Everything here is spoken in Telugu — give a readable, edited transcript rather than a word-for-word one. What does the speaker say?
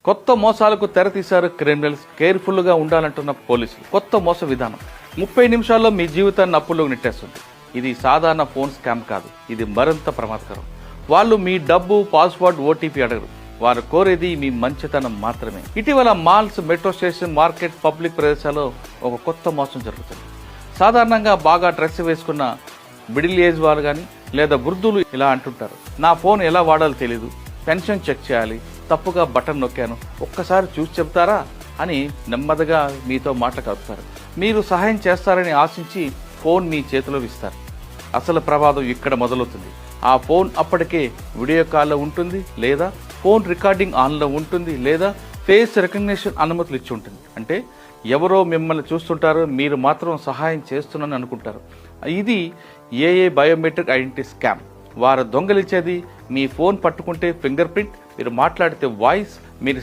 కొత్త మోసాలకు తెరతీశారు క్రిమినల్స్. కేర్ఫుల్గా ఉండాలంటున్న పోలీసులు. కొత్త మోస విధానం 30 నిమిషాల్లో మీ జీవితాన్ని అప్పుల్లోకి నెట్టేస్తుంది. ఇది సాధారణ ఫోన్ స్కామ్ కాదు, ఇది మరింత ప్రమాదకరం. వాళ్ళు మీ డబ్బు, పాస్వర్డ్, ఓటీపీ అడగరు. వారు కోరేది మీ మంచితనం మాత్రమే. ఇటీవల malls, metro station, market, public ప్రదేశాల్లో ఒక కొత్త మోసం జరుగుతుంది. సాధారణంగా బాగా డ్రెస్ వేసుకున్న మిడిల్ ఏజ్ వాళ్ళు కానీ లేదా వృద్ధులు ఇలా అంటుంటారు, నా ఫోన్ ఎలా వాడాలో తెలీదు, పెన్షన్ చెక్ చేయాలి, తప్పుగా బటన్ నొక్కాను, ఒక్కసారి చూసి చెప్తారా అని నెమ్మదిగా మీతో మాట కలుపుతారు. మీరు సహాయం చేస్తారని ఆశించి ఫోన్ మీ చేతిలో ఇస్తారు. అసలు ప్రమాదం ఇక్కడ మొదలవుతుంది. ఆ ఫోన్ అప్పటికే వీడియో కాల్లో ఉంటుంది, లేదా ఫోన్ రికార్డింగ్ ఆన్లో ఉంటుంది, లేదా ఫేస్ రికగ్నిషన్ అనుమతులు ఇచ్చి ఉంటుంది. అంటే ఎవరో మిమ్మల్ని చూస్తుంటారు, మీరు మాత్రం సహాయం చేస్తున్నారని అనుకుంటారు. ఇది ఏఏ బయోమెట్రిక్ ఐడెంటిటీ స్కామ్. వారు దొంగలించేది మీ ఫోన్ పట్టుకుంటే ఫింగర్ ప్రింట్, మీరు మాట్లాడితే వాయిస్, మీరు